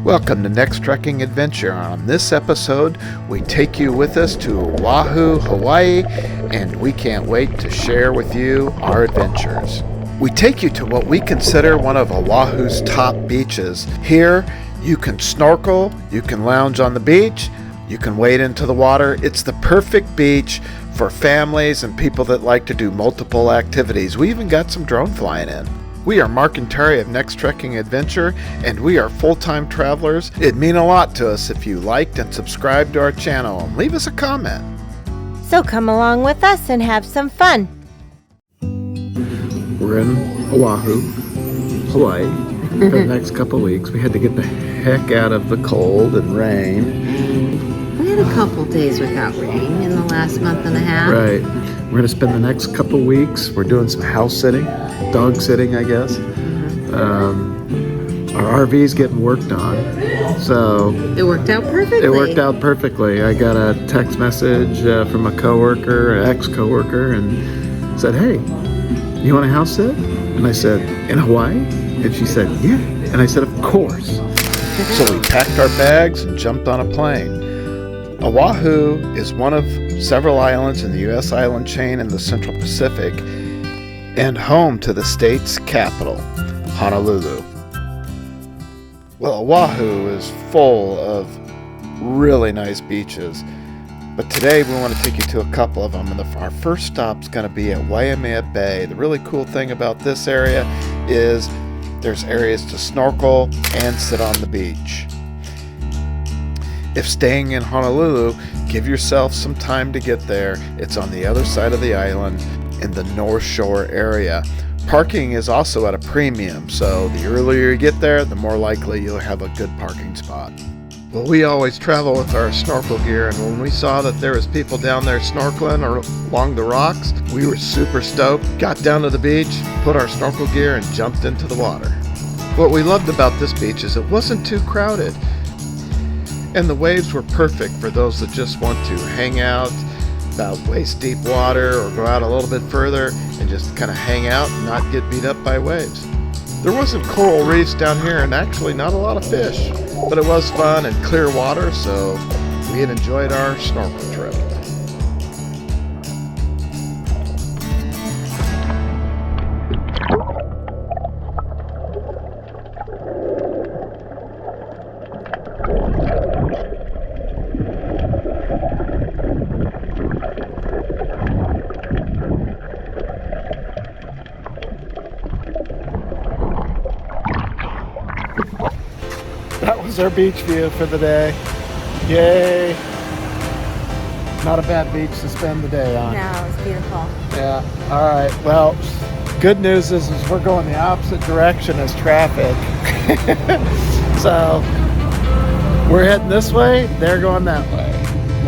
Welcome to Next Trekking Adventure. On this episode, we take you with us to Oahu, Hawaii, and we can't wait to share with you our adventures. We take you to what we consider one of Oahu's top beaches. Here, you can snorkel, you can lounge on the beach, you can wade into the water. It's the perfect beach for families and people that like to do multiple activities. We even got some drone flying in. We are Mark and Teri of Next Trekking Adventure, and we are full-time travelers. It'd mean a lot to us if you liked and subscribed to our channel and leave us a comment. So come along with us and have some fun. We're in Oahu, Hawaii, for the next couple of weeks. We had to get the heck out of the cold and rain. We had a couple days without rain in the last month and a half. Right. We're going to spend the next couple of weeks. We're doing some house sitting, dog sitting, I guess. Our RV's getting worked on. So it worked out perfectly. It worked out perfectly. I got a text message from a coworker, an ex-coworker, and said, "Hey, you want a house sit?" And I said, "In Hawaii?" And she said, "Yeah." And I said, "Of course." So we packed our bags and jumped on a plane. Oahu is one of several islands in the U.S. island chain in the Central Pacific and home to the state's capital, Honolulu. Well, Oahu is full of really nice beaches, but today we want to take you to a couple of them, and our first stop's going to be at Waimea Bay. The really cool thing about this area is there's areas to snorkel and sit on the beach. If staying in Honolulu, give yourself some time to get there. It's on the other side of the island in the North Shore area. Parking is also at a premium, so the earlier you get there, the more likely you'll have a good parking spot. Well, we always travel with our snorkel gear, and when we saw that there was people down there snorkeling or along the rocks, we were super stoked, got down to the beach, put our snorkel gear, and jumped into the water. What we loved about this beach is it wasn't too crowded. And the waves were perfect for those that just want to hang out about waist deep water or go out a little bit further and just kind of hang out and not get beat up by waves. There wasn't coral reefs down here and actually not a lot of fish, but it was fun and clear water, so we had enjoyed our snorkel trip. That was our beach view for the day. Yay! Not a bad beach to spend the day on. No, it was beautiful. Yeah. All right. Well, good news is we're going the opposite direction as traffic. So we're heading this way. They're going that way.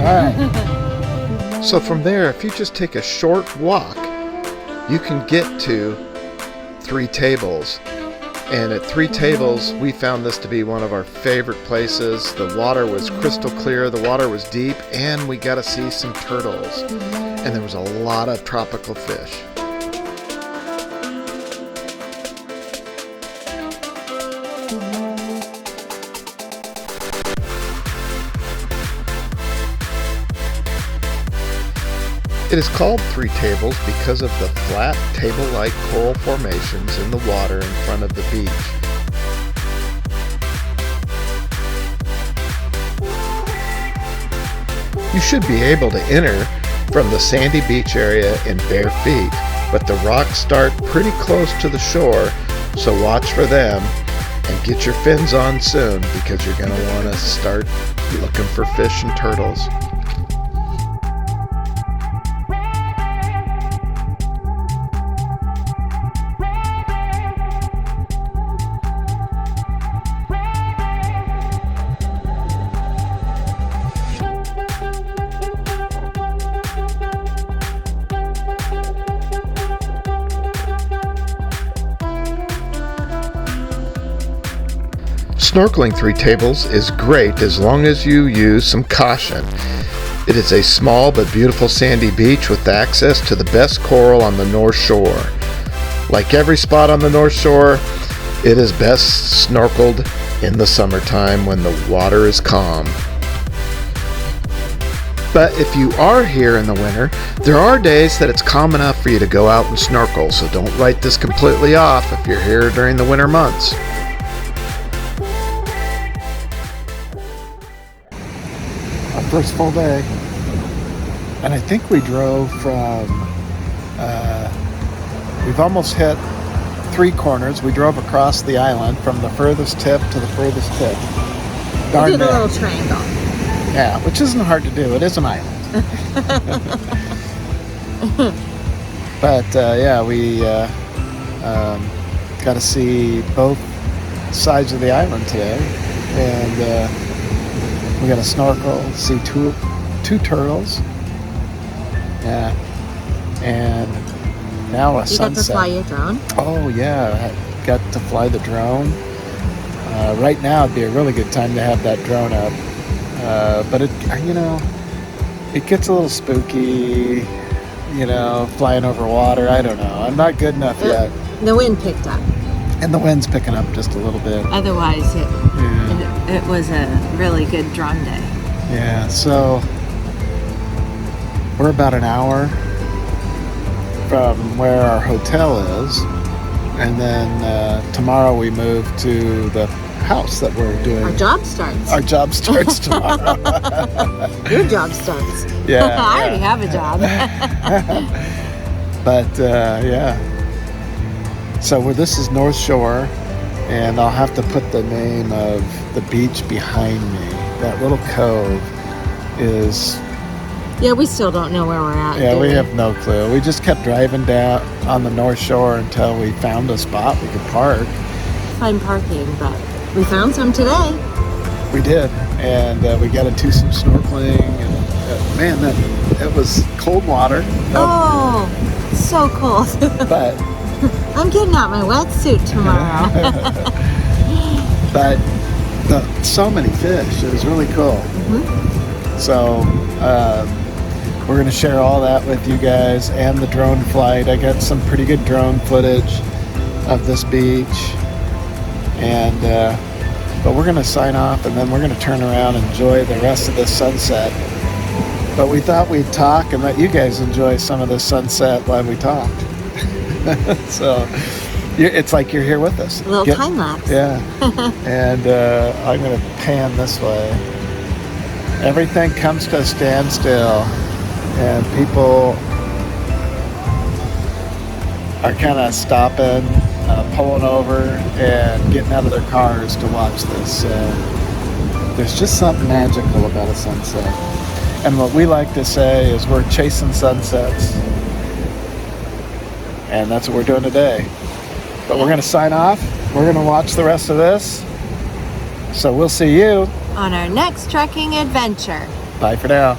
All right. So from there, if you just take a short walk, you can get to Three Tables. And at Three Tables, we found this to be one of our favorite places. The water was crystal clear, the water was deep, and we got to see some turtles. And there was a lot of tropical fish. It is called Three Tables because of the flat, table-like coral formations in the water in front of the beach. You should be able to enter from the sandy beach area in bare feet, but the rocks start pretty close to the shore, so watch for them and get your fins on soon because you're going to want to start looking for fish and turtles. Snorkeling Three Tables is great as long as you use some caution. It is a small but beautiful sandy beach with access to the best coral on the North Shore. Like every spot on the North Shore, it is best snorkeled in the summertime when the water is calm. But if you are here in the winter, there are days that it's calm enough for you to go out and snorkel, so don't write this completely off if you're here during the winter months. Our first full day, and I think we drove from, we've almost hit 3 corners. We drove across the island from the furthest tip to the furthest tip. We did a little triangle. Yeah, which isn't hard to do. It is an island. But yeah, we got to see both sides of the island today, and we got to snorkel, see two turtles. Yeah, and now a sunset. You got to fly your drone? Oh yeah, I got to fly the drone. Right now it'd be a really good time to have that drone up. But it, it gets a little spooky, flying over water. I don't know. I'm not good enough yet. The wind picked up. And the wind's picking up just a little bit. Otherwise, it was a really good drone day. Yeah, so we're about an hour from where our hotel is. And then tomorrow we move to the house that we're doing. Our job starts. Our job starts tomorrow. Your job starts. Yeah. I already have a job. But yeah. So this is North Shore, and I'll have to put the name of the beach behind me. That little cove is... Yeah, we still don't know where we're at. Yeah, we have no clue. We just kept driving down on the North Shore until we found a spot we could park. Find parking, but we found some today. We did, and we got to do some snorkeling. And man, it was cold water. Oh, so cold. But I'm getting out my wetsuit tomorrow. But so many fish. It was really cool. Mm-hmm. So we're going to share all that with you guys and the drone flight. I got some pretty good drone footage of this beach. And but we're going to sign off, and then we're going to turn around and enjoy the rest of the sunset. But we thought we'd talk and let you guys enjoy some of the sunset while we talked. So it's like you're here with us. A little time lapse. Yeah. And I'm going to pan this way. Everything comes to a standstill, and people are kind of stopping, pulling over, and getting out of their cars to watch this. There's just something magical about a sunset. And what we like to say is we're chasing sunsets. And that's what we're doing today. But we're going to sign off. We're going to watch the rest of this. So we'll see you on our next trekking adventure. Bye for now.